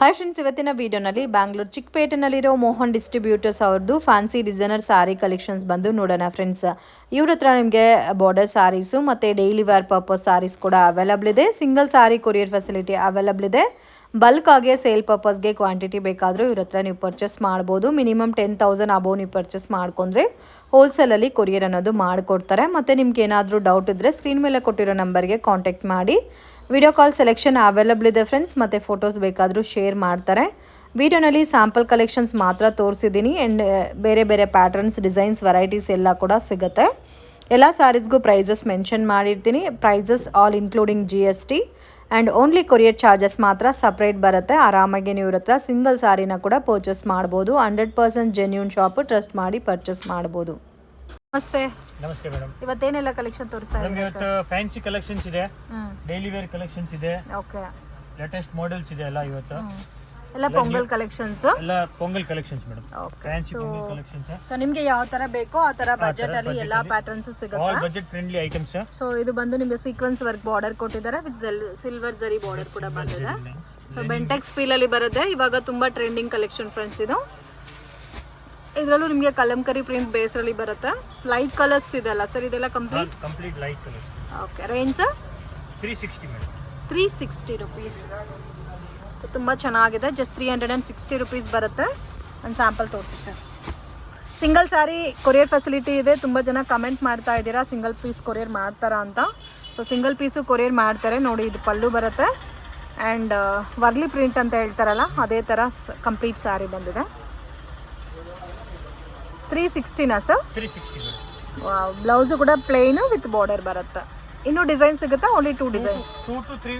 Hi friends, ಇವತ್ತಿನ ವಿಡಿಯೋನಲ್ಲಿ Bangalore ಚಿಕ್ಕಪೇಟೆನಲ್ಲಿರೋ Mohan distributors ಅವ್ರದ್ದು ಫ್ಯಾನ್ಸಿ ಡಿಸೈನರ್ ಸಾರಿ ಕಲೆಕ್ಷನ್ಸ್ ಬಂದು ನೋಡೋಣ ಫ್ರೆಂಡ್ಸ್. ಇವ್ರ ಹತ್ರ ನಿಮಗೆ ಬಾರ್ಡರ್ ಸಾರೀಸು ಮತ್ತು ಡೈಲಿ ವೇರ್ ಪರ್ಪಸ್ ಸಾರೀಸ್ ಕೂಡ ಅವೈಲಬಲ್ ಇದೆ. ಸಿಂಗಲ್ ಸಾರಿ ಕೊರಿಯರ್ ಫೆಸಿಲಿಟಿ ಅವೈಲಬಲ್ ಇದೆ. ಬಲ್ಕ್ ಆಗಿ ಸೇಲ್ ಪರ್ಪಸ್ಗೆ ಕ್ವಾಂಟಿಟಿ ಬೇಕಾದರೂ ಇವ್ರ ಹತ್ರ ನೀವು ಪರ್ಚೇಸ್ ಮಾಡ್ಬೋದು. ಮಿನಿಮಮ್ 10,000 ಅಬೋವ್ ನೀವು ಪರ್ಚೇಸ್ ಮಾಡ್ಕೊಂಡ್ರೆ ಹೋಲ್ಸೇಲಲ್ಲಿ ಕೊರಿಯರ್ ಅನ್ನೋದು ಮಾಡಿಕೊಡ್ತಾರೆ. ಮತ್ತು ನಿಮ್ಗೆ ಏನಾದರೂ ಡೌಟ್ ಇದ್ದರೆ ಸ್ಕ್ರೀನ್ ಮೇಲೆ ಕೊಟ್ಟಿರೋ ನಂಬರ್ಗೆ ಕಾಂಟ್ಯಾಕ್ಟ್ ಮಾಡಿ. ವಿಡಿಯೋ ಕಾಲ್ ಸೆಲೆಕ್ಷನ್ ಅವೈಲಬಲ್ ಇದೆ ಫ್ರೆಂಡ್ಸ್, ಮತ್ತು ಫೋಟೋಸ್ ಬೇಕಾದರೂ ಶೇರ್ ಮಾಡ್ತಾರೆ. ವಿಡಿಯೋನಲ್ಲಿ ಸ್ಯಾಂಪಲ್ ಕಲೆಕ್ಷನ್ಸ್ ಮಾತ್ರ ತೋರಿಸಿದ್ದೀನಿ. ಆ್ಯಂಡ್ ಬೇರೆ ಬೇರೆ ಪ್ಯಾಟರ್ನ್ಸ್, ಡಿಸೈನ್ಸ್, ವೆರೈಟೀಸ್ ಎಲ್ಲ ಕೂಡ ಸಿಗುತ್ತೆ. ಎಲ್ಲ ಸ್ಯಾರೀಸ್ಗೂ ಪ್ರೈಸಸ್ ಮೆನ್ಷನ್ ಮಾಡಿರ್ತೀನಿ. Prices all including GST and only courier charges ಮಾತ್ರ ಸಪ್ರೇಟ್ ಬರುತ್ತೆ. ಆರಾಮಾಗಿ ನೀವು ಇವ್ರ ಹತ್ರ ಸಿಂಗಲ್ ಸಾರಿನ ಕೂಡ ಪರ್ಚೇಸ್ ಮಾಡ್ಬೋದು. 100% ಜೆನ್ಯೂನ್ ಶಾಪು, ಟ್ರಸ್ಟ್ ಮಾಡಿ ಪರ್ಚೇಸ್ ಮಾಡ್ಬೋದು. ನಮಸ್ತೆ. ನಮಸ್ತೆ ಮೇಡಮ್. ಇವತ್ತೇನೆಲ್ಲ ಕಲೆಕ್ಷನ್ ತೋರಿಸ್ತಾ ಇದ್ದೀರಾ? ಇವತ್ತು ಫ್ಯಾನ್ಸಿ ಕಲೆಕ್ಷನ್ಸ್ ಇದೆ, ಡೈಲಿ ವೇರ್ ಕಲೆಕ್ಷನ್ಸ್ ಇದೆ, ಓಕೆ, ಲೇಟೆಸ್ಟ್ ಮಾಡೆಲ್ಸ್ ಇದೆ ಎಲ್ಲ. ಇವತ್ತು ಎಲ್ಲ ಪೊಂಗಲ್ ಕಲೆಕ್ಷನ್ಸ್, ಎಲ್ಲ pongal collections madam. Fancy pongal collections. So ನಿಮಗೆ ಯಾವ ತರ ಬೇಕೋ ಆ ತರ ಬಜೆಟ್ ಅಲ್ಲಿ ಎಲ್ಲಾ ಪ್ಯಾಟರ್ನ್ಸ್ ಸಿಗುತ್ತೆ. All budget friendly items. So ಇದು ಬಂದು ನಿಮಗೆ ಸೀಕ್ವೆನ್ಸ್ ವರ್ಕ್ ಬಾರ್ಡರ್ ಕೊಟ್ಟಿದ್ದಾರೆ ವಿತ್ ಸಿಲ್ವರ್ ಜರಿ ಬಾರ್ಡರ್ ಕೂಡ ಬಂದಿದೆ. ಸೊ ಬೆಂಟೆಕ್ಸ್ ಫೀಲ್ ಅಲ್ಲಿ ಬರುತ್ತೆ. ಇವಾಗ ತುಂಬಾ ಟ್ರೆಂಡಿಂಗ್ ಕಲೆಕ್ಷನ್ ಫ್ರೆಂಡ್ಸ್ ಇದು. ಇದರಲ್ಲೂ ನಿಮಗೆ ಕಲಂಕರಿ ಪ್ರಿಂಟ್ ಬೇಸ್ ಅಲ್ಲಿ ಬರುತ್ತೆ. ಲೈಟ್ ಕಲರ್ಸ್ ಇದೆಲ್ಲ ಸರ್, ಇದೆಲ್ಲ complete light colour. Okay, range sir 360 madam. 360 rupees. ತುಂಬ ಚೆನ್ನಾಗಿದೆ. ಜಸ್ಟ್ 360 rupees ಬರುತ್ತೆ. ಒಂದು ಸ್ಯಾಂಪಲ್ ತೋರಿಸಿ sir. Single sari courier facility ಇದೆ. ತುಂಬ ಜನ ಕಮೆಂಟ್ ಮಾಡ್ತಾ ಇದ್ದೀರಾ ಸಿಂಗಲ್ ಪೀಸ್ ಕೊರಿಯರ್ ಮಾಡ್ತಾರಾ ಅಂತ. ಸೊ ಸಿಂಗಲ್ ಪೀಸು ಕೊರಿಯರ್ ಮಾಡ್ತಾರೆ. ನೋಡಿ, ಇದು ಪಲ್ಲು ಬರುತ್ತೆ ಆ್ಯಂಡ್ ವರ್ಲಿ ಪ್ರಿಂಟ್ ಅಂತ ಹೇಳ್ತಾರಲ್ಲ ಅದೇ ಥರ ಕಂಪ್ಲೀಟ್ ಸ್ಯಾರಿ ಬಂದಿದೆ. 360ನಾ ಸರ್? 360 ಮೇಡಮ್. ಬ್ಲೌಸು ಕೂಡ ಪ್ಲೇನು ವಿತ್ ಬಾರ್ಡರ್ ಬರುತ್ತೆ. ಇನ್ನೂ ಡಿಸೈನ್ ಸಿಗುತ್ತಾ? Only 2 designs? 2 to 3,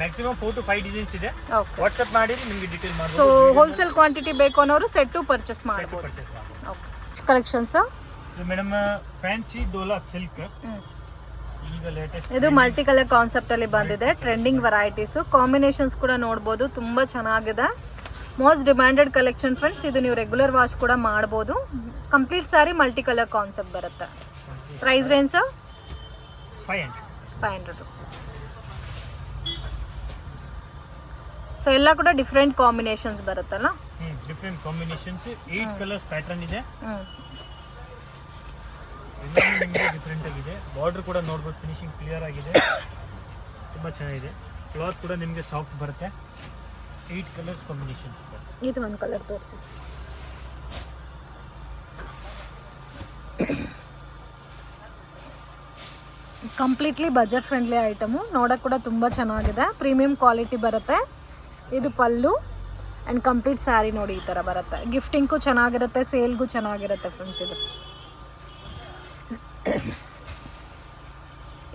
maximum 4 to 5 designs ಇದೆ. ಓಕೆ, ವಾಟ್ಸ್ಆಪ್ ಮಾಡಿ ನಿಮಗೆ ಡೀಟೇಲ್ ಮಾಡ್ಬೋದು. ಸೊ ಹೋಲ್ಸೇಲ್ ಕ್ವಾಂಟಿಟಿ ಬೇಕು ಅನ್ನೋರು ಸೆಟ್ಟು ಪರ್ಚೇಸ್ ಮಾಡ್ಬೋದು. ಓಕೆ, ಕಲೆಕ್ಷನ್ಸ್ ಇದು ಮೇಡಮ್ ಫ್ಯಾನ್ಸಿ ಡೋಲಾ ಸಿಲ್ಕ್. ಈಗ ಲೇಟೆಸ್ಟ್ ಇದು ಮಲ್ಟಿ ಕಲರ್ ಕಾನ್ಸೆಪ್ಟ್ ಅಲ್ಲಿ ಬಂದಿದೆ. ಟ್ರೆಂಡಿಂಗ್ ವೆರೈಟೀಸ್, ಕಾಂಬಿನೇಷನ್ಸ್ ಕೂಡ ನೋಡ್ಬೋದು. ತುಂಬ ಚೆನ್ನಾಗಿದೆ. Most demanded collection friends. ಇದು ನೀವು ರೆಗ್ಯುಲರ್ ವಾಶ್ ಕೂಡ ಮಾಡ್ಬೋದು. Complete sari multi colour concept ಬರುತ್ತೆ. Price range 500. ಸೊ ಎಲ್ಲ ಕೂಡ ಡಿಫ್ರೆಂಟ್ ಕಾಂಬಿನೇಷನ್ಸ್ ಬರುತ್ತಲ್ಲ. ಡಿಫ್ರೆಂಟ್ ಕಾಂಬಿನೇಷನ್ಸ್, 8 ಕಲರ್ಸ್ ಪ್ಯಾಟರ್ನ್ ಇದೆ. ಡಿಫ್ರೆಂಟ್ ಆಗಿದೆ. ಬಾರ್ಡರ್ ಕೂಡ ನೋಡ್ಬೋದು, ಫಿನಿಶಿಂಗ್ ಕ್ಲಿಯರ್ ಆಗಿದೆ, ತುಂಬ ಚೆನ್ನಾಗಿದೆ. ಕ್ಲಾತ್ ಕೂಡ ನಿಮಗೆ ಸಾಫ್ಟ್ ಬರುತ್ತೆ. 8 ಕಲರ್ಸ್ ಕಾಂಬಿನೇಷನ್. ಇದು ಒಂದು ಕಲರ್ ತೋರಿಸಿ. Completely budget friendly item. ನೋಡೋಕೆ ಕೂಡ ತುಂಬ ಚೆನ್ನಾಗಿದೆ. ಪ್ರೀಮಿಯಂ ಕ್ವಾಲಿಟಿ ಬರುತ್ತೆ. ಇದು ಪಲ್ಲು ಆ್ಯಂಡ್ ಕಂಪ್ಲೀಟ್ ಸ್ಯಾರಿ ನೋಡಿ ಈ ಥರ ಬರುತ್ತೆ. ಗಿಫ್ಟಿಂಗ್ಗೂ ಚೆನ್ನಾಗಿರುತ್ತೆ, ಸೇಲ್ಗೂ ಚೆನ್ನಾಗಿರುತ್ತೆ ಫ್ರೆಂಡ್ಸ್.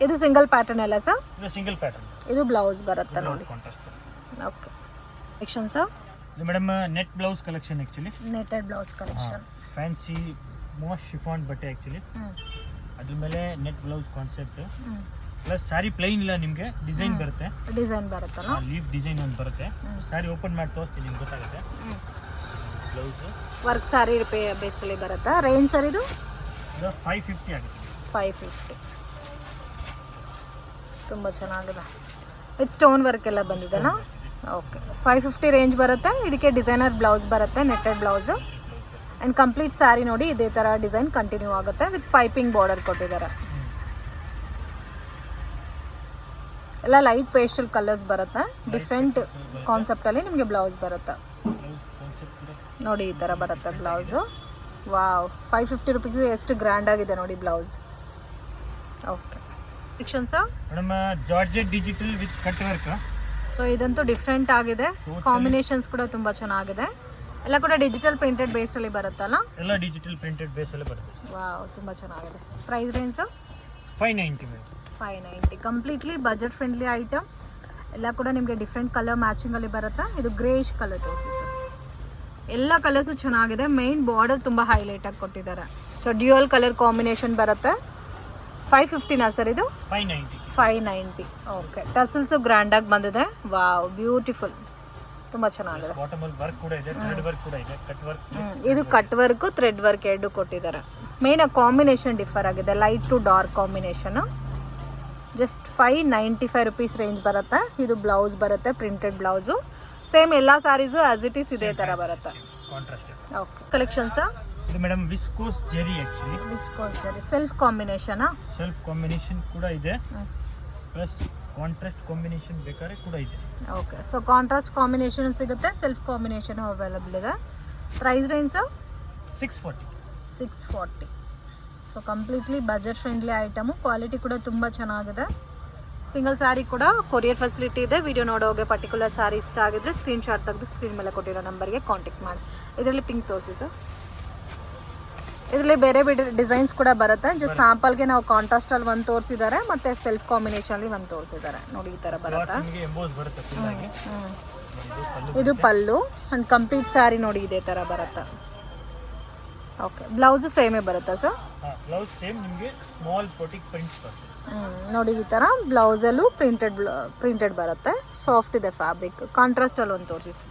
ಇದು ಸಿಂಗಲ್ ಪ್ಯಾಟರ್ನ್ ಅಲ್ಲ ಸರ್? ಇದು ಸಿಂಗಲ್ ಪ್ಯಾಟರ್ನ್. ಇದು ಬ್ಲೌಸ್ ಬರುತ್ತೆ ನೋಡಿ. Okay, collection sir. ಇದು madam net blouse collection. Actually netted blouse collection. Fancy most chiffon ಬಟ್ಟೆ ಆ್ಯಕ್ಚುಲಿ. ಅದ್ರ ಮೇಲೆ net blouse concept plus sari plain ಇಲ್ಲ, ನಿಮಗೆ ಡಿಸೈನ್ ಬರುತ್ತೆ. ಡಿಸೈನ್ ಬರುತ್ತಲ್ಲ, ಲೀಫ್ ಡಿಸೈನ್ ಒಂದು ಬರುತ್ತೆ. ಸ್ಯಾರಿ ಓಪನ್ ಮಾಡಿ ತೋರಿಸ್ತೀನಿ, ನಿಮ್ಗೆ ಗೊತ್ತಾಗುತ್ತೆ. ಬ್ಲೌಸ್ ವರ್ಕ್ ಸ್ಯಾರಿ ಬೇಸಲ್ಲಿ ಬರುತ್ತಾ? ರೇಂಜ್ ಸರ್ ಇದು 550 ಆಗುತ್ತೆ. 550. ತುಂಬ ಚೆನ್ನಾಗಿದೆ. ವಿತ್ ಸ್ಟೋನ್ ವರ್ಕ್ ಎಲ್ಲ ಬಂದಿದೆನಾ? ಓಕೆ, 550 ರೇಂಜ್ ಬರುತ್ತೆ. ಇದಕ್ಕೆ ಡಿಸೈನರ್ ಬ್ಲೌಸ್ ಬರುತ್ತೆ, netted blouse and complete sari ನೋಡಿ ಇದೇ ಥರ ಡಿಸೈನ್ ಕಂಟಿನ್ಯೂ ಆಗುತ್ತೆ. ವಿತ್ ಪೈಪಿಂಗ್ ಬಾರ್ಡರ್ ಕೊಟ್ಟಿದ್ದಾರೆ. ಎಲ್ಲ ಲೈಟ್ ಪೇಸ್ಟಲ್ ಕಲರ್ಸ್ ಬರುತ್ತೆ. ಡಿಫ್ರೆಂಟ್ ಕಾನ್ಸೆಪ್ಟಲ್ಲಿ ನಿಮಗೆ ಬ್ಲೌಸ್ ಬರುತ್ತೆ ನೋಡಿ. ಈ ಥರ ಬರುತ್ತೆ ಬ್ಲೌಸು. Wow, 550 rupees. ಎಷ್ಟು ಗ್ರ್ಯಾಂಡ್ ಆಗಿದೆ ನೋಡಿ blouse. Okay, sections madam georgette digital with cut work. So ಇದಂತೂ ಡಿಫ್ರೆಂಟ್ ಆಗಿದೆ. ಕಾಂಬಿನೇಷನ್ಸ್ ಕೂಡ ತುಂಬ ಚೆನ್ನಾಗಿದೆ. ಎಲ್ಲ ಕೂಡ ಡಿಜಿಟಲ್ ಪ್ರಿಂಟೆಡ್ ಬೇಸಲ್ಲಿ ಬರುತ್ತಲ್ಲ? ಎಲ್ಲ ಡಿಜಿಟಲ್ ಪ್ರಿಂಟೆಡ್ ಬೇಸಲ್ಲಿ ಬರುತ್ತೆ. ವಾವ್, ತುಂಬ ಚೆನ್ನಾಗಿದೆ. Price range 590 madam. 590. Completely budget friendly item. ಎಲ್ಲ ಕೂಡ ನಿಮಗೆ ಡಿಫ್ರೆಂಟ್ ಕಲರ್ ಮ್ಯಾಚಿಂಗಲ್ಲಿ ಬರುತ್ತೆ. ಇದು ಗ್ರೇಶ್ ಕಲರ್ ತೋರಿಸಿ. ಎಲ್ಲ ಕಲರ್ಸು ಚೆನ್ನಾಗಿದೆ. ಮೇನ್ ಬಾರ್ಡರ್ ತುಂಬ ಹೈಲೈಟಾಗಿ ಕೊಟ್ಟಿದ್ದಾರೆ. ಸೊ ಡ್ಯೂಯಲ್ ಕಲರ್ ಕಾಂಬಿನೇಷನ್ ಬರುತ್ತೆ. 550ನಾ ಸರ್ ಇದು? 590. ಓಕೆ, ಟಸಲ್ಸು ಗ್ರ್ಯಾಂಡಾಗಿ ಬಂದಿದೆ. ವಾವ್, ಬ್ಯೂಟಿಫುಲ್, ತುಂಬ ಚೆನ್ನಾಗಿದೆ. ಇದು ಕಟ್ ವರ್ಕು, ಥ್ರೆಡ್ ವರ್ಕ್ ಎರಡು ಕೊಟ್ಟಿದ್ದಾರೆ. ಮೇನ್ ಕಾಂಬಿನೇಷನ್ ಡಿಫರ್ ಆಗಿದೆ, light to dark combination. Just 595 rupees range ಬರುತ್ತೆ. ಇದು ಬ್ಲೌಸ್ ಬರುತ್ತೆ, ಪ್ರಿಂಟೆಡ್ ಬ್ಲೌಸು. ಸೇಮ್ ಎಲ್ಲ ಸ್ಯಾರೀಸು ಆಸ್ ಇಟ್ ಈಸ್ ಇದೇ ಥರ ಬರುತ್ತೆ. ಕಾಂಟ್ರಾಸ್ಟ್. ಓಕೆ, ಕಲೆಕ್ಷನ್ಸಾ? ಇದು madam viscose zari actually. Viscose zari self ಕಾಂಬಿನೇಷನಾ? ಸೆಲ್ಫ್ ಕಾಂಬಿನೇಷನ್ ಕೂಡ ಇದೆ, ಪ್ಲಸ್ ಕಾಂಟ್ರಾಸ್ಟ್ ಕಾಂಬಿನೇಷನ್ ಬೇಕಾದ್ರೆ ಕೂಡ ಇದೆ. ಓಕೆ, ಸೊ ಕಾಂಟ್ರಾಸ್ಟ್ ಕಾಂಬಿನೇಷನ್ ಸಿಗುತ್ತೆ, ಸೆಲ್ಫ್ ಕಾಂಬಿನೇಷನ್ ಅವೈಲಬಲ್ ಇದೆ. Price range 640. 640. So completely budget friendly item, quality ಕೂಡ ತುಂಬ ಚೆನ್ನಾಗಿದೆ. ಸಿಂಗಲ್ ಸ್ಯಾರಿ ಕೂಡ ಕೊರಿಯರ್ ಫೆಸಿಲಿಟಿ ಇದೆ. ವಿಡಿಯೋ ನೋಡೋಗೆ ಪರ್ಟಿಕ್ಯುಲರ್ ಸ್ಯಾರಿ ಇಷ್ಟ ಆಗಿದ್ರೆ ಸ್ಕ್ರೀನ್ಶಾಟ್ ತೆಗೆದು ಸ್ಕ್ರೀನ್ ಮೇಲೆ ಕೊಟ್ಟಿರೋ ನಂಬರ್ಗೆ ಕಾಂಟ್ಯಾಕ್ಟ್ ಮಾಡಿ. ಇದರಲ್ಲಿ ಪಿಂಕ್ ತೋರಿಸಿ ಸರ್. ಇದರಲ್ಲಿ ಬೇರೆ ಬೇರೆ ಡಿಸೈನ್ಸ್ ಕೂಡ ಬರುತ್ತೆ. ಜಸ್ಟ್ ಸ್ಯಾಂಪಲ್ಗೆ ನಾವು ಕಾಂಟ್ರಾಸ್ಟಲ್ಲಿ ಒಂದು ತೋರಿಸಿದ್ದಾರೆ, ಮತ್ತು ಸೆಲ್ಫ್ ಕಾಂಬಿನೇಷನಲ್ಲಿ ಒಂದು ತೋರಿಸಿದ್ದಾರೆ. ನೋಡಿ ಈ ಥರ ಬರುತ್ತೆ. ಇದು ಪಲ್ಲು ಆ್ಯಂಡ್ ಕಂಪ್ಲೀಟ್ ಸ್ಯಾರಿ ನೋಡಿ ಇದೇ ಥರ ಬರುತ್ತೆ. ಓಕೆ, ಬ್ಲೌಸ್ ಸೇಮೇ ಬರುತ್ತಾ ಸರ್? ಬ್ಲೌಸ್ ಸೇಮ್, ನಿಮಗೆ ಸ್ಮಾಲ್ ಪೊಟಿಕ್ ಪ್ರಿಂಟ್ಸ್ ಬರುತ್ತೆ. ನೋಡಿ ಈ ಥರ ಬ್ಲೌಸಲ್ಲೂ ಪ್ರಿಂಟೆಡ್ ಬರುತ್ತೆ. ಸಾಫ್ಟ್ ಇದೆ ಫ್ಯಾಬ್ರಿಕ್. ಕಾಂಟ್ರಾಸ್ಟಲ್ಲಿ ಒಂದು ತೋರಿಸಿ.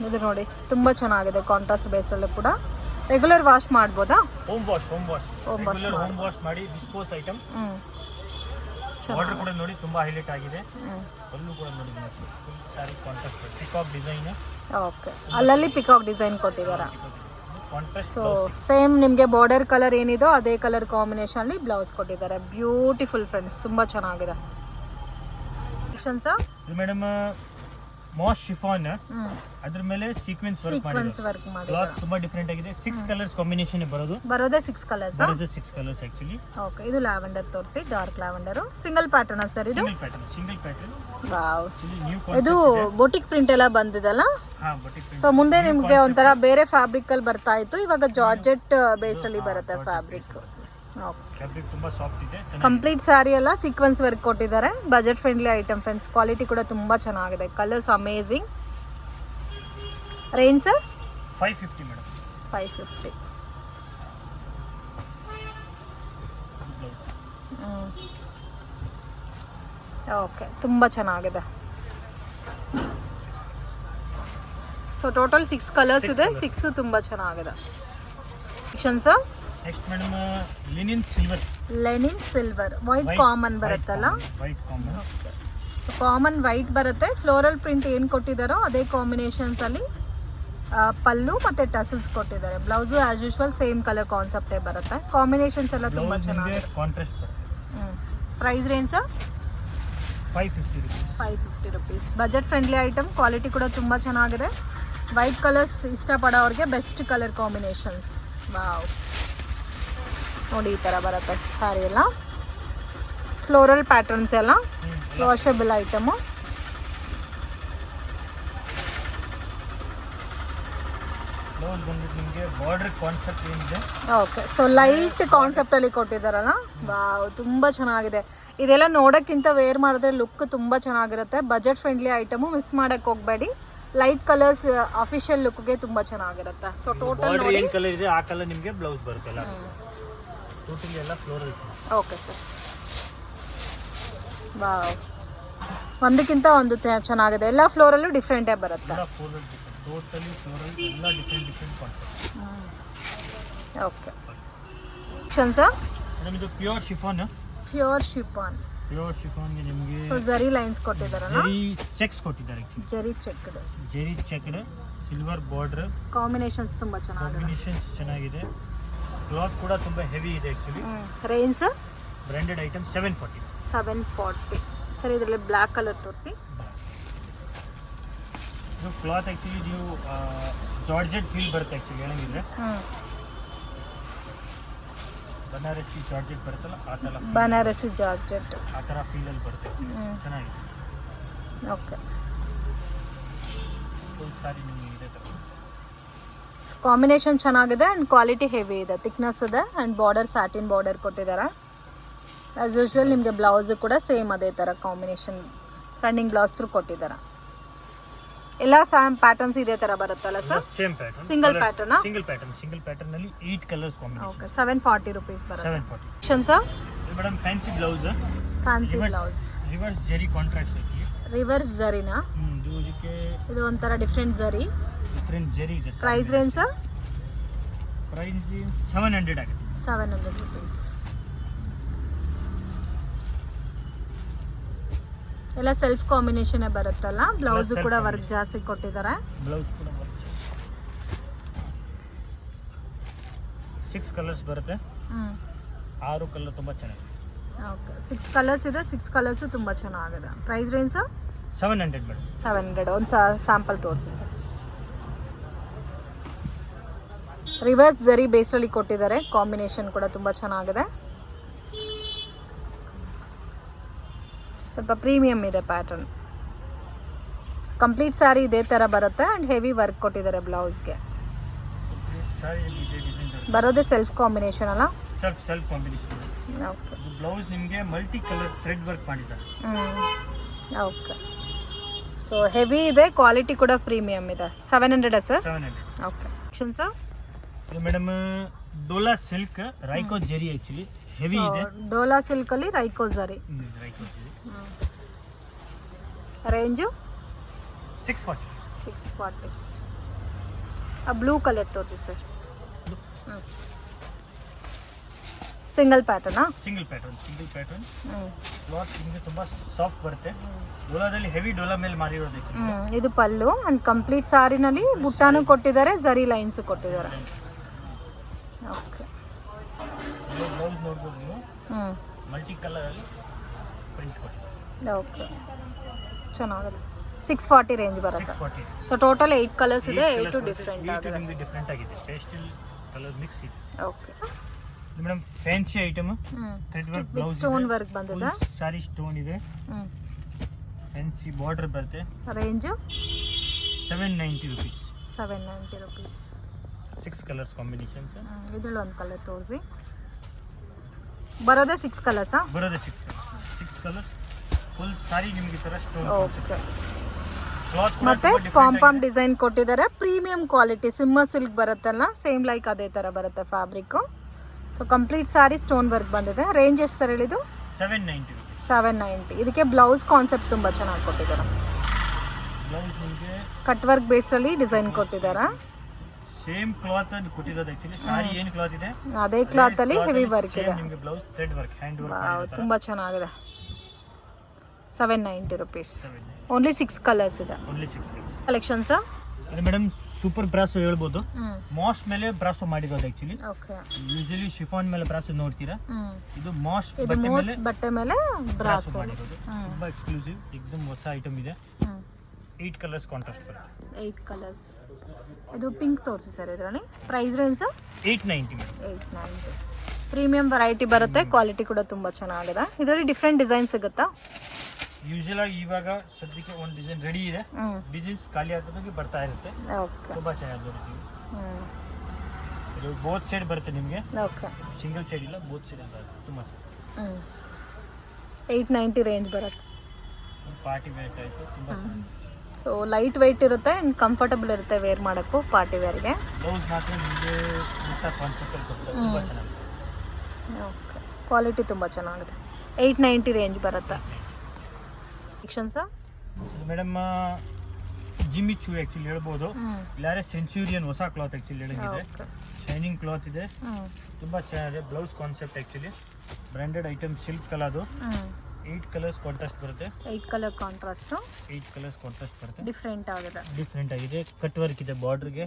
ಇದು ನೋಡಿ ತುಂಬ ಚೆನ್ನಾಗಿದೆ, ಕಾಂಟ್ರಾಸ್ಟ್ ಬೇಸಲ್ಲೂ ಕೂಡ. ರೆಗ್ಯುಲರ್ ವಾಶ್ ಮಾಡ್ಬೋದಾ? ಹೋಮ್ ವಾಶ್ ಮಾಡಿ. Viscose item. ಬಾರ್ಡರ್ ಕೂಡ ನೋಡಿ ತುಂಬಾ ಹೈಲೈಟ್ ಆಗಿದೆ. ಪಲ್ಲು ಕೂಡ ನೋಡಿ, ಸಾರಿ ಕಾಂಟ್ರಾಸ್ಟ್ ಪಿಕಾಕ್ ಡಿಸೈನ್. ಓಕೆ, ಅಲ್ಲಲ್ಲಿ ಪಿಕಾಕ್ ಡಿಸೈನ್ ಕೊಟ್ಟಿದ್ದಾರೆ. ಕಾಂಟ್ರಾಸ್ಟ್. ಸೊ ಸೇಮ್ ನಿಮಗೆ ಬಾರ್ಡರ್ ಕಲರ್ ಏನಿದೋ ಅದೇ ಕಲರ್ ಕಾಂಬಿನೇಷನಲ್ಲಿ ಬ್ಲೌಸ್ ಕೊಟ್ಟಿದ್ದಾರೆ. ಬ್ಯೂಟಿಫುಲ್ ಫ್ರೆಂಡ್ಸ್, ತುಂಬ ಚೆನ್ನಾಗಿದೆ. ಮೇಡಮ್ ಮಾಸ್ ಶಿಫಾನ್, ಅದ್ರ ಮೇಲೆ ಸೀಕ್ವೆನ್ಸ್ ವರ್ಕ್ ಮಾಡಿ. ಕ್ಲಾತ್ ತುಂಬಾ ಡಿಫರೆಂಟ್ ಆಗಿದೆ. 6 ಕಲರ್ಸ್ ಕಾಂಬಿನೇಷನ್ ಬರೋದೇ 6 ಕಲರ್ಸ್. 6 colours actually. ಓಕೆ, ಇದು ಲ್ಯಾವೆಂಡರ್ ತೋರಿಸಿ, dark lavender. Single pattern sir ಇದು? Single pattern. ವಾವ್, ಇದು ಬೊಟಿಕ್ ಪ್ರಿಂಟ್ ಎಲ್ಲ ಬಂದಿದಲ್ಲ. Boutique print. ಸೊ ಮುಂದೆ ನಿಮಗೆ ಒಂಥರ ಬೇರೆ ಫ್ಯಾಬ್ರಿಕ್ ಅಲ್ಲಿ ಬರ್ತಾ ಇತ್ತು, ಇವಾಗ ಜಾರ್ಜೆಟ್ ಬೇಸ್ ಅಲ್ಲಿ ಬರುತ್ತೆ ಫ್ಯಾಬ್ರಿಕ್. ಫ್ಯಾಬ್ರಿಕ್ ತುಂಬಾ ಸಾಫ್ಟ್ ಇದೆ. ಕಂಪ್ಲೀಟ್ ಸ್ಯಾರಿ ಎಲ್ಲ ಸೀಕ್ವೆನ್ಸ್ ವರ್ಕ್ ಕೊಟ್ಟಿದ್ದಾರೆ. Budget friendly item friends. Quality ಕೂಡ ತುಂಬಾ ಚೆನ್ನಾಗಿದೆ. Colours amazing. Range sir? 550 madam. 550. Okay, ತುಂಬ ಚೆನ್ನಾಗಿದೆ. ಸೊ ಟೋಟಲ್ 6 ಕಲರ್ಸ್ ಇದೆ. 6 ತುಂಬ ಚೆನ್ನಾಗಿದೆ. Sir next madam linen silver white common ಬರುತ್ತಲ್ಲ. White common. ಕಾಮನ್ ವೈಟ್ ಬರುತ್ತೆ. ಫ್ಲೋರಲ್ ಪ್ರಿಂಟ್ ಏನು ಕೊಟ್ಟಿದ್ದಾರೋ ಅದೇ ಕಾಂಬಿನೇಷನ್ಸ್ ಅಲ್ಲಿ ಪಲ್ಲು ಮತ್ತೆ ಟಸಲ್ಸ್ ಕೊಟ್ಟಿದ್ದಾರೆ. Blouse as usual same colour ಕಾನ್ಸೆಪ್ಟೇ ಬರುತ್ತೆ. ಕಾಂಬಿನೇಷನ್ಸ್ ಎಲ್ಲ ತುಂಬಾ ಚೆನ್ನಾಗಿದೆ. ಕಾಂಟ್ರಾಸ್ಟ್ ಬರುತ್ತೆ. Price range sir? 550 rupees. Budget friendly item. Quality ಕೂಡ ತುಂಬ ಚೆನ್ನಾಗಿದೆ. ವೈಟ್ ಕಲರ್ಸ್ ಇಷ್ಟಪಡೋರಿಗೆ ಬೆಸ್ಟ್ ಕಲರ್ ಕಾಂಬಿನೇಷನ್ಸ್. ವಾವ್, ನೋಡಿ ಈ ಥರ ಬರುತ್ತೆ ಸ್ಯಾರಿ ಎಲ್ಲ. ಫ್ಲೋರಲ್ ಪ್ಯಾಟರ್ನ್ಸ್ ಎಲ್ಲ ವಾಷಬಲ್ ಐಟಮು. ಬಾರ್ಡರ್ ಕಾನ್ಸೆಪ್ಟ್ ಏನಿದೆ. ಓಕೆ, ಸೊ ಲೈಟ್ ಕಾನ್ಸೆಪ್ಟಲ್ಲಿ ಕೊಟ್ಟಿದ್ದಾರಲ್ಲ. ವಾವ್, ತುಂಬ ಚೆನ್ನಾಗಿದೆ. ಇದೆಲ್ಲ ನೋಡೋಕ್ಕಿಂತ ವೇರ್ ಮಾಡಿದ್ರೆ ಲುಕ್ ತುಂಬ ಚೆನ್ನಾಗಿರುತ್ತೆ. ಬಜೆಟ್ ಫ್ರೆಂಡ್ಲಿ ಐಟಮು, ಮಿಸ್ ಮಾಡೋಕ್ಕೆ ಹೋಗಬೇಡಿ. ಲೈಟ್ ಕಲರ್ಸ್ ಅಫಿಷಿಯಲ್ ಲುಕ್ಗೆ ತುಂಬ ಚೆನ್ನಾಗಿರುತ್ತೆ. ಸೊ ಟೋಟಲ್ ನೋಡಿ ಏನು ಕಲರ್ ಇದೆ ಆ ಕಲರ್ ನಿಮಗೆ ಬ್ಲೌಸ್ ಬರುತ್ತೆ. ಎಲ್ಲ ಟೋಟಲಿ ಎಲ್ಲ ಫ್ಲೋರಲ್. Okay sir. ವಾವ್, ಒಂದಕ್ಕಿಂತ ಒಂದು ಚೆನ್ನಾಗಿದೆ. ಎಲ್ಲ ಫ್ಲೋರಲ್ಲೂ ಡಿಫ್ರೆಂಟೇ ಬರುತ್ತೆ. ಟೋಟಲಿ ಫ್ಲೋರಲ್, ಎಲ್ಲ different concept. Okay, sir madam ಇದು pure chiffon. Pure chiffon. Pure ಶಿಫಾನ್ಗೆ ನಿಮಗೆ ಸೊ ಜರಿ ಲೈನ್ಸ್ ಕೊಟ್ಟಿದ್ದಾರಲ್ಲ. ಜರಿ ಚೆಕ್ಸ್ ಕೊಟ್ಟಿದ್ದಾರೆ ಆಕ್ಚುಲಿ. ಜರಿ ಚೆಕ್ಡ್ ಸಿಲ್ವರ್ ಬಾರ್ಡರ್. ಕಾಂಬಿನೇಷನ್ಸ್ ತುಂಬ ಚೆನ್ನಾಗಿದೆ. ಕ್ಲಾತ್ ಕೂಡ ತುಂಬ ಹೆವಿ ಇದೆ actually. Range sir? Branded item 740. Sir ಇದರಲ್ಲಿ ಬ್ಲ್ಯಾಕ್ ಕಲರ್ ತೋರಿಸಿ. ಇದು ಕ್ಲಾತ್ ಆಕ್ಚುಲಿ ನೀವು ಜಾರ್ಜೆಟ್ ಫೀಲ್ ಬರುತ್ತೆ ಆಕ್ಚುಲಿ ಹೇಳಂಗಿದ್ರೆ. ಬನಾರಸಿ ಜಾರ್ಜೆಟ್ ಬರುತ್ತಲ್ಲ ಆ ಥರ. ಬನಾರಸಿ ಜಾರ್ಜೆಟ್ ಆ ಥರ ಫೀಲಲ್ಲಿ ಬರುತ್ತೆ. ಚೆನ್ನಾಗಿದೆ. ಓಕೆ, ಫುಲ್ ಸಾರಿ ನಿಮಗೆ ಇದೆ ಥರ. ಕಾಂಬಿನೇಷನ್ ಚೆನ್ನಾಗಿದೆ ಆ್ಯಂಡ್ ಕ್ವಾಲಿಟಿ ಹೆವಿ ಇದೆ. ಥಿಕ್ನೆಸ್ ಇದೆ ಆ್ಯಂಡ್ ಬಾರ್ಡರ್ ಸ್ಯಾಟಿನ್ ಬಾರ್ಡರ್ ಕೊಟ್ಟಿದ್ದಾರೆ. ಆ್ಯಸ್ ಯೂಶ್ವಲ್ ನಿಮಗೆ ಬ್ಲೌಸ್ ಕೂಡ ಸೇಮ್ ಅದೇ ಥರ ಕಾಂಬಿನೇಷನ್ ರನ್ನಿಂಗ್ ಬ್ಲೌಸ್ ಥ್ರೂ ಕೊಟ್ಟಿದ್ದಾರೆ. ಎಲ್ಲ ಸೇಮ್ ಪ್ಯಾಟರ್ನ್ಸ್ ಇದೇ ಥರ ಬರುತ್ತಲ್ಲ sir? Same pattern. Single pattern. Single pattern ನಲ್ಲಿ 8 ಕಲರ್ಸ್ ಕಾಂಬಿನೇಷನ್. ಓಕೆ, 740 rupees ಬರುತ್ತೆ. 740. Sir madam fancy blouse. Fancy blouse. Reverse zari contracts ಐತಿ. ರಿವರ್ಸ್ ಜರಿನಾ? ಇದು ಒಂಥರ ಡಿಫ್ರೆಂಟ್ ಜರಿ. ಜರಿ ಇದೆ. Price range sir? ಪ್ರೈಸ್ 700 ಆಗುತ್ತೆ. 700 rupees. ಎಲ್ಲ ಸೆಲ್ಫ್ ಕಾಂಬಿನೇಷನ್ ಬರುತ್ತಲ್ಲ, ಬ್ಲೌಸ್ self ಕೂಡ ವರ್ಕ್ ಜಾಸ್ತಿ ಕೊಟ್ಟಿದ್ದಾರೆ. ಬ್ಲೌಸ್ ಕೂಡ 6 ಕಲರ್ಸ್ ಬರುತ್ತೆ. 6 ಕಲರ್ ತುಂಬ ಚೆನ್ನಾಗಿದೆ. ಓಕೆ, 6 ಕಲರ್ಸ್ ಇದೆ. 6 ಕಲರ್ಸು ತುಂಬ ಚೆನ್ನಾಗಿದೆ. Price range 700 madam. 700. ಒಂದು ಸ್ಯಾಂಪಲ್ ತೋರಿಸಿ ಸರ್. ರಿವರ್ಸ್ ಜರಿ ಬೇಸಲ್ಲಿ ಕೊಟ್ಟಿದ್ದಾರೆ. ಕಾಂಬಿನೇಷನ್ ಕೂಡ ತುಂಬ ಚೆನ್ನಾಗಿದೆ. ಸ್ವಲ್ಪ ಪ್ರೀಮಿಯಂ ಇದೆ ಪ್ಯಾಟರ್ನ್. ಕಂಪ್ಲೀಟ್ ಸ್ಯಾರಿ ಇದೇ ಥರ ಬರುತ್ತೆ ಆ್ಯಂಡ್ ಹೆವಿ ವರ್ಕ್ ಕೊಟ್ಟಿದ್ದಾರೆ ಬ್ಲೌಸ್ಗೆ. ಬರೋದೇ ಸೆಲ್ಫ್ ಕಾಂಬಿನೇಷನ್ ಅಲ್ಲ? Self combination. ಓಕೆ. ಬ್ಲೌಸ್ ನಿಮಗೆ ಮಲ್ಟಿ ಕಲರ್ ಥ್ರೆಡ್ ವರ್ಕ್ ಮಾಡಿದ್ದಾರೆ. ಓಕೆ. ಸೊ ಹೆವಿ ಇದೆ, ಕ್ವಾಲಿಟಿ ಕೂಡ ಪ್ರೀಮಿಯಂ ಇದೆ. 700 ಸರ್? 700. ಓಕೆ. ಸರ್ ಇದು ಮೇಡಮ್ ಡೋಲಾ ಸಿಲ್ಕ್ ರೈಕೋ ಜರಿ ಆ್ಯಕ್ಚುಲಿ ಹೆವಿ ಇದೆ. ಡೋಲಾ ಸಿಲ್ಕಲ್ಲಿ ರೈಕೋ ಜರಿ. ರೈಕೋ ಜರಿ. ರೇಂಜು 640. 640. ಬ್ಲೂ ಕಲರ್ ತೋರಿಸಿ ಸರ್. ಸಿಂಗಲ್ ಪ್ಯಾಟರ್ನಾ? Single pattern. ಕ್ಲಾತ್ ನಿಮಗೆ ತುಂಬ ಸಾಫ್ಟ್ ಬರುತ್ತೆ. ಡೋಲಾದಲ್ಲಿ ಹೆವಿ ಡೋಲಾ ಮೇಲೆ ಮಾಡಿರೋದು. ಇದು ಪಲ್ಲು ಅಂಡ್ ಕಂಪ್ಲೀಟ್ ಸಾರಿನಲ್ಲಿ ಬುಟ್ಟಾನು ಕೊಟ್ಟಿದ್ದಾರೆ, ಜರಿ ಲೈನ್ಸ್ ಕೊಟ್ಟಿದ್ದಾರೆ. ಓಕೆ. ಬ್ಲೌಸ್ ನೋಡ್ಬೋದು ನೀವು, ಮಲ್ಟಿ ಕಲರಲ್ಲಿ ಪ್ರಿಂಟ್ ಕೊಟ್ಟಿದ್ದಾರೆ. ಓಕೆ, ಚೆನ್ನಾಗಿದೆ. 640 ರೇಂಜ್ ಬರುತ್ತೆ. 640. ಸೊ ಟೋಟಲ್ 8 ಕಲರ್ಸ್ ಇದೆ. 8 ಡಿಫ್ರೆಂಟ್ ಆಗಿದೆ. ನಿಮಗೆ ಡಿಫ್ರೆಂಟ್ ಆಗಿದೆ. ಪೇಸ್ಟಲ್ ಕಲರ್ ಮಿಕ್ಸ್ ಇದೆ. Okay. Madam fancy item, thread work blouse, stone work ಬಂದಿದೆ. ಸಾರಿ ಸ್ಟೋನ್ ಇದೆ. ಫ್ಯಾನ್ಸಿ ಬಾರ್ಡರ್ ಬರುತ್ತೆ. Range 790 rupees. 790 rupees. 6 colours combinations. ಇದ್ರಲ್ಲಿ ಒಂದು ಕಲರ್ ತೋರಿಸಿ. ಬರೋದೇ 6 ಕಲರ್ಸಾ? ಬರೋದೇ 6 ಕಲರ್ಸ್. ಫುಲ್ ಸಾರಿ ನಿಮಗೆ ತರ ಸ್ಟೋನ್. ಓಕೆ. ಮತ್ತೆ ಪಾಂಪಾಮ್ ಡಿಸೈನ್ ಕೊಟ್ಟಿದ್ದಾರೆ. ಪ್ರೀಮಿಯಂ ಕ್ವಾಲಿಟಿ ಸಿಮ್ಮ ಸಿಲ್ಕ್ ಬರುತ್ತಲ್ಲ, ಸೇಮ್ ಲೈಕ್ ಅದೇ ಥರ ಬರುತ್ತೆ ಫ್ಯಾಬ್ರಿಕ್ಕು. ಸೊ ಕಂಪ್ಲೀಟ್ ಸಾರಿ ಸ್ಟೋನ್ ವರ್ಕ್ ಬಂದಿದೆ. ರೇಂಜ್ ಎಷ್ಟು ಸರ್ ಹೇಳಿದ್ದು? 790. 790. ಇದಕ್ಕೆ ಬ್ಲೌಸ್ ಕಾನ್ಸೆಪ್ಟ್ ತುಂಬ ಚೆನ್ನಾಗಿ ಕೊಟ್ಟಿದ್ದಾರೆ. ಬ್ಲೌಸ್ ನಿಮಗೆ ಕಟ್ ವರ್ಕ್ ಬೇಸ್ಡಲ್ಲಿ ಡಿಸೈನ್ ಕೊಟ್ಟಿದ್ದಾರೆ. ಸೇಮ್ ಕ್ಲಾತ್ ಅನ್ನು ಕೊಟ್ಟಿರೋದು. ಆಕ್ಚುಲಿ ಸಾರಿ ಏನು ಕ್ಲಾತ್ ಇದೆ ಅದೇ ಕ್ಲಾತಲ್ಲಿ ಹೆವಿ ವರ್ಕ್ ಇದೆ. ನಿಮಗೆ blouse thread work, hand work ತುಂಬ ಚೆನ್ನಾಗಿದೆ. 790 ರುಪೀಸ್. ಓನ್ಲಿ 6 ಕಲರ್ಸ್ ಇದೆ. Only 6 colours collections. ಅದೇ ಮೇಡಮ್ ಸೂಪರ್ ಬ್ರಾಸೋ ಹೇಳ್ಬೋದು. ಮಾಸ್ ಮೇಲೆ ಬ್ರಾಸೋ ಮಾಡಿರೋದು ಆಕ್ಚುಲಿ. ಓಕೆ. ಯೂಶಲಿ ಶಿಫಾನ್ ಮೇಲೆ ಬ್ರಾಸೋ ನೋಡ್ತೀರಾ, ಇದು ಮಾಸ್ ಬಟ್ಟೆ ಮೇಲೆ ಬ್ರಾಸೋ ಮಾಡಿರೋದು. ತುಂಬಾ ಎಕ್ಸ್ಕ್ಲೂಸಿವ್, ಏಕದಮ್ ಹೊಸ ಐಟಮ್ ಇದೆ. 8 ಕಲರ್ಸ್ ಕಾಂಟ್ರಾಸ್ಟ್ ಬರುತ್ತೆ. 8 ಕಲರ್ಸ್. ಇದು ಪಿಂಕ್ ತೋರಿಸಿ ಸರ್. ಇದರಲ್ಲಿ price range 890 madam. 890. Premium variety ಬರುತ್ತೆ. ಕ್ವಾಲಿಟಿ ಕೂಡ ತುಂಬ ಚೆನ್ನಾಗಿದೆ. ಇದರಲ್ಲಿ ಡಿಫ್ರೆಂಟ್ ಡಿಸೈನ್ ಸಿಗುತ್ತಾ? ಯೂಶಲ್ ಆಗಿ ಇವಾಗ ಸದ್ಯಕ್ಕೆ ಒಂದು ಡಿಸೈನ್ ರೆಡಿ ಇದೆ. ಡಿಸೈನ್ಸ್ ಖಾಲಿ ಆಗೋದಕ್ಕೆ ಬರ್ತಾ ಇರುತ್ತೆ. ಓಕೆ. ತುಂಬಾ ಚೆನ್ನಾಗಿ ಬರುತ್ತೆ. ಇದು ಬೋತ್ ಸೈಡ್ ಬರುತ್ತೆ ನಿಮಗೆ. ಓಕೆ. ಸಿಂಗಲ್ ಸೈಡ್ ಇಲ್ಲ, ಬೋತ್ ಸೈಡ್ ಅಂತ ತುಂಬಾ ಚೆನ್ನಾಗಿ. 890 ರೇಂಜ್ ಬರುತ್ತೆ. ಪಾರ್ಟಿ ವೇರ್ ಟೈಪ್ ತುಂಬಾ ಚೆನ್ನಾಗಿ. ಸೊ ಲೈಟ್ ವೆಯ್ಟ್ ಇರುತ್ತೆ ಆ್ಯಂಡ್ ಕಂಫರ್ಟಬಲ್ ಇರುತ್ತೆ ವೇರ್ ಮಾಡೋಕ್ಕೂ ಪಾರ್ಟಿ ವೇರ್ಗೆ. ಬ್ಲೌಸ್ ಮಾತ್ರ ನಿಮಗೆ ಇಂಥ ಕಾನ್ಸೆಪ್ಟಲ್ಲಿ ಕೊಡ್ತಾರೆ. ತುಂಬ ಚೆನ್ನಾಗಿದೆ. ಓಕೆ. ಕ್ವಾಲಿಟಿ ತುಂಬ ಚೆನ್ನಾಗಿದೆ. 890 ರೇಂಜ್ ಬರುತ್ತೆ. ಸೆಕ್ಷನ್ಸ್ ಮೇಡಮ್ ಜಿಮ್ಮಿ ಚೂ ಆ್ಯಕ್ಚುಲಿ ಹೇಳ್ಬೋದು. ಇಲ್ಲಾರೆ ಸೆಂಚುರಿಯನ್ ಹೊಸ ಕ್ಲಾತ್ ಆ್ಯಕ್ಚುಲಿ ಹೇಳಂಗಿದೆ. ಶೈನಿಂಗ್ ಕ್ಲಾತ್ ಇದೆ, ತುಂಬ ಚೆನ್ನಾಗಿದೆ. Blouse concept actually branded item, silk ಕಲರ್ದು. 8 ಕಲರ್ಸ್ ಕಾಂಟ್ರಾಸ್ಟ್ ಬರುತ್ತೆ. 8 ಕಲರ್ ಕಾಂಟ್ರಾಸ್ಟು. 8 ಕಲರ್ಸ್ ಕಾಂಟ್ರಾಸ್ಟ್ ಬರುತ್ತೆ. ಡಿಫ್ರೆಂಟ್ ಆಗಿದೆ. ಕಟ್ ವರ್ಕ್ ಇದೆ ಬಾರ್ಡ್ರಿಗೆ.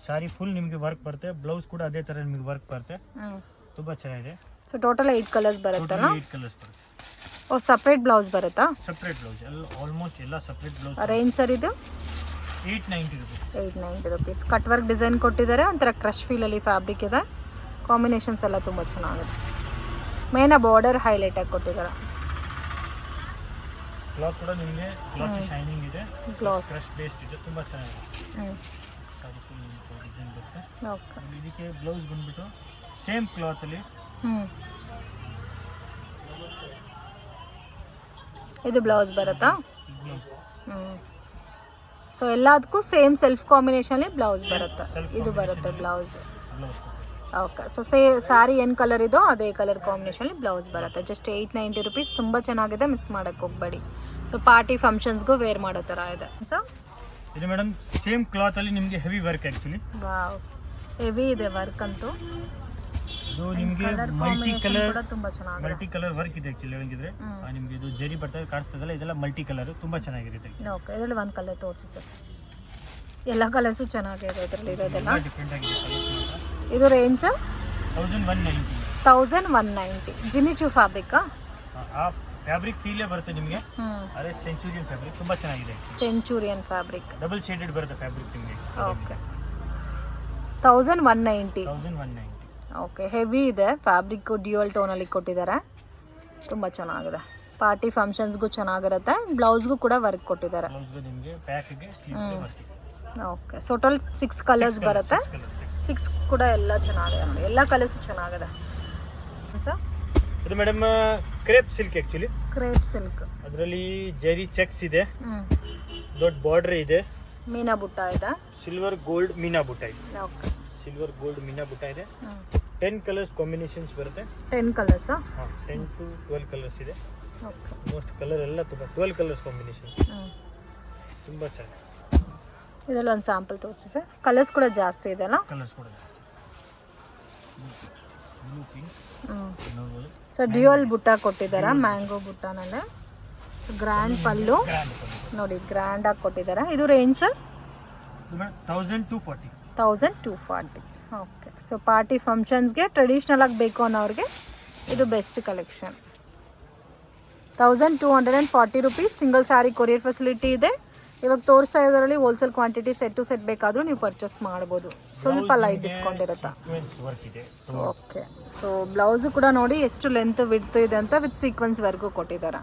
ಸಾರಿ ಫುಲ್ ನಿಮಗೆ ವರ್ಕ್ ಬರುತ್ತೆ. ಬ್ಲೌಸ್ ಕೂಡ ಅದೇ ಥರ ನಿಮಗೆ ವರ್ಕ್ ಬರುತ್ತೆ. ತುಂಬ ಚೆನ್ನಾಗಿದೆ. ಸೊ ಟೋಟಲ್ 8 ಕಲರ್ಸ್ ಬರುತ್ತಲ್ಲ? 8 ಕಲರ್ಸ್ ಬರುತ್ತೆ. ಓ, ಸಪ್ರೇಟ್ ಬ್ಲೌಸ್ ಬರುತ್ತಾ? ಸಪ್ರೇಟ್ ಬ್ಲೌಸ್ ಎಲ್ಲ, ಆಲ್ಮೋಸ್ಟ್ ಎಲ್ಲ ಸಪ್ರೇಟ್ ಬ್ಲೌಸ್. ರೇಂಜ್ ಸರ್ ಇದು? 890 rupees. 890 rupees. Cut work design ಕೊಟ್ಟಿದ್ದಾರೆ. ಒಂಥರ ಕ್ರಶ್ ಫೀಲಲ್ಲಿ ಫ್ಯಾಬ್ರಿಕ್ ಇದೆ. ಕಾಂಬಿನೇಷನ್ಸ್ ಎಲ್ಲ ತುಂಬ ಚೆನ್ನಾಗಿದೆ. ಮೇನ್ ಬಾರ್ಡರ್ ಹೈಲೈಟ್ ಆಗಿ ಕೊಟ್ಟಿದ್ದಾರೆ. ಕ್ಲಾತ್ ಕೂಡ ನಿಮಗೆ ಗ್ಲಾಸಿ ಶೈನಿಂಗ್ ಇದೆ. ಗ್ಲಾಸ್ ಕ್ರಶ್ ಬೇಸ್ಡ್ ಇದೆ. ತುಂಬ ಚೆನ್ನಾಗಿದೆ. ಸಾರಿ ಫುಲ್ ಡಿಸೈನ್ ಬರುತ್ತೆ. ಓಕೆ. ಇದಕ್ಕೆ ಬ್ಲೌಸ್ ಬಂದ್ಬಿಟ್ಟು ಸೇಮ್ ಕ್ಲಾತಲ್ಲಿ. ಇದು ಬ್ಲೌಸ್ ಬರುತ್ತಾ? ಬ್ಲೌಸ್. ಸೊ ಎಲ್ಲದಕ್ಕೂ ಸೇಮ್ ಸೆಲ್ಫ್ ಕಾಂಬಿನೇಷನಲ್ಲಿ ಬ್ಲೌಸ್ ಬರುತ್ತೆ. ಇದು ಬರುತ್ತೆ ಬ್ಲೌಸ್. ಓಕೆ. ಸೊ ಸ್ಯಾರಿ ಏನು ಕಲರ್ ಇದೋ ಅದೇ ಕಲರ್ ಕಾಂಬಿನೇಷನಲ್ಲಿ ಬ್ಲೌಸ್ ಬರುತ್ತೆ. Just 890 rupees. ತುಂಬ ಚೆನ್ನಾಗಿದೆ, ಮಿಸ್ ಮಾಡೋಕ್ಕೆ ಹೋಗಬೇಡಿ. ಸೊ ಪಾರ್ಟಿ ಫಂಕ್ಷನ್ಸ್ಗೂ ವೇರ್ ಮಾಡೋ ಥರ ಇದೆ. ಸೊ ಇದು ಮೇಡಮ್ ಸೇಮ್ ಕ್ಲಾತಲ್ಲಿ ನಿಮಗೆ heavy work actually. Wow, heavy ಇದೆ ವರ್ಕ್ ಅಂತೂ. ಇದು ನಿಮಗೆ ಮಲ್ಟಿ ಕಲರ್ ವರ್ಕ್ ಇದೆ ಆಕ್ಚುಲಿ ಹೇಳಂಗಿದ್ರೆ ನಿಮಗೆ ಇದು ಜರಿ ಬರ್ತದೆ ಕಾಣಿಸ್ತದಲ್ಲ ಇದೆಲ್ಲ ಮಲ್ಟಿ ಕಲರ್ ತುಂಬಾ ಚೆನ್ನಾಗಿರುತ್ತೆ. ಓಕೆ, ಇದರಲ್ಲಿ ಒಂದು ಕಲರ್ ತೋರಿಸಿ ಸರ್. ಎಲ್ಲ ಕಲರ್ಸು ಚೆನ್ನಾಗಿದೆ ಇದರಲ್ಲಿ ಇರೋದೆಲ್ಲ. ಡಿಫ್ರೆಂಟ್ ಆಗಿದೆ ಕಲರ್ಸ್ ಮಾತ್ರ. ಇದು ರೇಂಜ್ ಸರ್ 1190. 1190 ಜಿಮಿಚು ಫ್ಯಾಬ್ರಿಕಾ? ಆ ಫ್ಯಾಬ್ರಿಕ್ ಫೀಲೇ ಬರುತ್ತೆ ನಿಮಗೆ. ಅದೇ ಸೆಂಚುರಿಯನ್ ಫ್ಯಾಬ್ರಿಕ್ ತುಂಬಾ ಚೆನ್ನಾಗಿದೆ. ಸೆಂಚುರಿಯನ್ ಫ್ಯಾಬ್ರಿಕ್ ಡಬಲ್ ಶೇಡೆಡ್ ಬರುತ್ತೆ ಫ್ಯಾಬ್ರಿಕ್ ನಿಮಗೆ. ಓಕೆ, 1190. ಓಕೆ, ಹೆವಿ ಇದೆ ಫ್ಯಾಬ್ರಿಕ್, ಡ್ಯೂಯಲ್ ಟೋನಲ್ಲಿ ಕೊಟ್ಟಿದ್ದಾರೆ, ತುಂಬ ಚೆನ್ನಾಗಿದೆ. ಪಾರ್ಟಿ ಫಂಕ್ಷನ್ಸ್ಗೂ ಚೆನ್ನಾಗಿರುತ್ತೆ. ಬ್ಲೌಸ್ಗೂ ಕೂಡ ವರ್ಕ್ ಕೊಟ್ಟಿದ್ದಾರೆ. ಓಕೆ, ಸೊ ಟೋಟಲ್ 6 ಕಲರ್ಸ್ ಬರುತ್ತೆ. 6 ಕೂಡ ಎಲ್ಲ ಚೆನ್ನಾಗಿದೆ ನೋಡಿ, ಎಲ್ಲ ಕಲರ್ಸು ಚೆನ್ನಾಗಿದೆ. ಇದು madam crepe silk actually. Crepe silk, ಅದರಲ್ಲಿ ಜರಿ ಚೆಕ್ಸ್ ಇದೆ, ದೊಡ್ಡ ಬಾರ್ಡರ್ ಇದೆ, ಮೀನಾ ಬುಟ್ಟ ಇದೆ, ಸಿಲ್ವರ್ ಗೋಲ್ಡ್ ಮೀನಾ ಬುಟ್ಟ ಇದೆ. ಓಕೆ, ಸಿಲ್ವರ್ ಗೋಲ್ಡ್ ಮೀನಾ ಬುಟ್ಟ ಇದೆ. 10 ಕಲರ್ಸ್ ಕಾಂಬಿನೇಷನ್ಸ್ ಬರುತ್ತೆ. 10 ಕಲರ್ಸ್? 10 to 12 ಕಲರ್ಸ್ ಇದೆ. ಓಕೆ, ಮೋಸ್ಟ್ ಕಲರ್ ಎಲ್ಲ ತುಂಬ 12 ಕಲರ್ಸ್ ಕಾಂಬಿನೇಷನ್ಸ್ ತುಂಬ ಚೆನ್ನಾಗಿ. ಇದರಲ್ಲಿ ಒಂದು ಸ್ಯಾಂಪಲ್ ತೋರಿಸಿ ಸರ್. ಕಲರ್ಸ್ ಕೂಡ ಜಾಸ್ತಿ ಇದೆ ಅಲ್ಲ? ಕಲರ್ಸ್ ಕೂಡ ಜಾಸ್ತಿ. ಬ್ಲೂ ಪಿಂಕ್ ನೋಡ್ಬೋದು. ಸೊ ಡ್ಯೂಯಲ್ ಬುಟ್ಟ ಕೊಟ್ಟಿದ್ದಾರೆ, ಮ್ಯಾಂಗೋ ಬುಟ್ಟನಲ್ಲೇ. ಗ್ರ್ಯಾಂಡ್ ಪಲ್ಲು ನೋಡಿ, ಗ್ರ್ಯಾಂಡ್ ಆಗಿ ಕೊಟ್ಟಿದ್ದಾರೆ. ಇದು range sir 1240. 1240. Okay, so party ಫಂಕ್ಷನ್ಸ್ಗೆ ಟ್ರೆಡಿಷ್ನಲ್ ಆಗಿ ಬೇಕು ಅನ್ನೋರಿಗೆ ಇದು best collection. 1240 rupees. Single sari courier facility ಇದೆ. ಇವಾಗ ತೋರಿಸ್ತಾ ಇದರಲ್ಲಿ wholesale quantity set to set ಬೇಕಾದರೂ ನೀವು ಪರ್ಚೇಸ್ ಮಾಡ್ಬೋದು. ಸ್ವಲ್ಪ ಲೈಟ್ ಡಿಸ್ಕೌಂಟ್ ಇರುತ್ತೆ. ಓಕೆ, ಸೊ ಬ್ಲೌಸು ಕೂಡ ನೋಡಿ ಎಷ್ಟು ಲೆಂತ್ ವಿಡ್ತ್ ಇದೆ ಅಂತ, ವಿತ್ ಸೀಕ್ವೆನ್ಸ್ ವರ್ಗೂ ಕೊಟ್ಟಿದ್ದಾರೆ.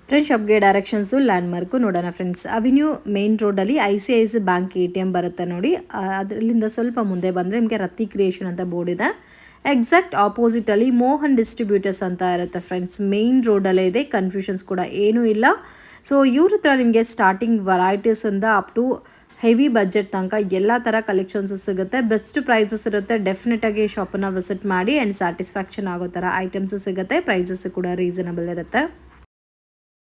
ಫ್ರೆಂಡ್ಸ್, ಶಾಪ್ಗೆ ಡೈರೆಕ್ಷನ್ಸು ಲ್ಯಾಂಡ್ಮಾರ್ಕು ನೋಡೋಣ ಫ್ರೆಂಡ್ಸ್. ಅವೆನ್ಯೂ ಮೇನ್ ರೋಡಲ್ಲಿ ICICI ಬ್ಯಾಂಕ್ ATM ಬರುತ್ತೆ ನೋಡಿ. ಅದರಿಂದ ಸ್ವಲ್ಪ ಮುಂದೆ ಬಂದರೆ ನಿಮಗೆ ರತ್ತಿ ಕ್ರಿಯೇಷನ್ ಅಂತ ಬೋರ್ಡ್ ಇದೆ. ಎಕ್ಸಾಕ್ಟ್ ಆಪೋಸಿಟಲ್ಲಿ ಮೋಹನ್ ಡಿಸ್ಟ್ರಿಬ್ಯೂಟರ್ಸ್ ಅಂತ ಇರುತ್ತೆ ಫ್ರೆಂಡ್ಸ್. ಮೇನ್ ರೋಡಲ್ಲೇ ಇದೆ, ಕನ್ಫ್ಯೂಷನ್ಸ್ ಕೂಡ ಏನೂ ಇಲ್ಲ. ಸೊ ಇವ್ರ ಹತ್ರ ನಿಮಗೆ ಸ್ಟಾರ್ಟಿಂಗ್ ವೆರೈಟೀಸಿಂದ ಅಪ್ ಟು ಹೆವಿ ಬಜೆಟ್ ತನಕ ಎಲ್ಲ ಥರ ಕಲೆಕ್ಷನ್ಸು ಸಿಗುತ್ತೆ. ಬೆಸ್ಟ್ ಪ್ರೈಸಸ್ ಇರುತ್ತೆ. ಡೆಫಿನೆಟಾಗಿ ಶಾಪನ್ನು ವಿಸಿಟ್ ಮಾಡಿ ಆ್ಯಂಡ್ ಸ್ಯಾಟಿಸ್ಫ್ಯಾಕ್ಷನ್ ಆಗೋ ಥರ ಐಟಮ್ಸು ಸಿಗುತ್ತೆ. ಪ್ರೈಸಸ್ಸು ಕೂಡ ರೀಸನಬಲ್ ಇರುತ್ತೆ.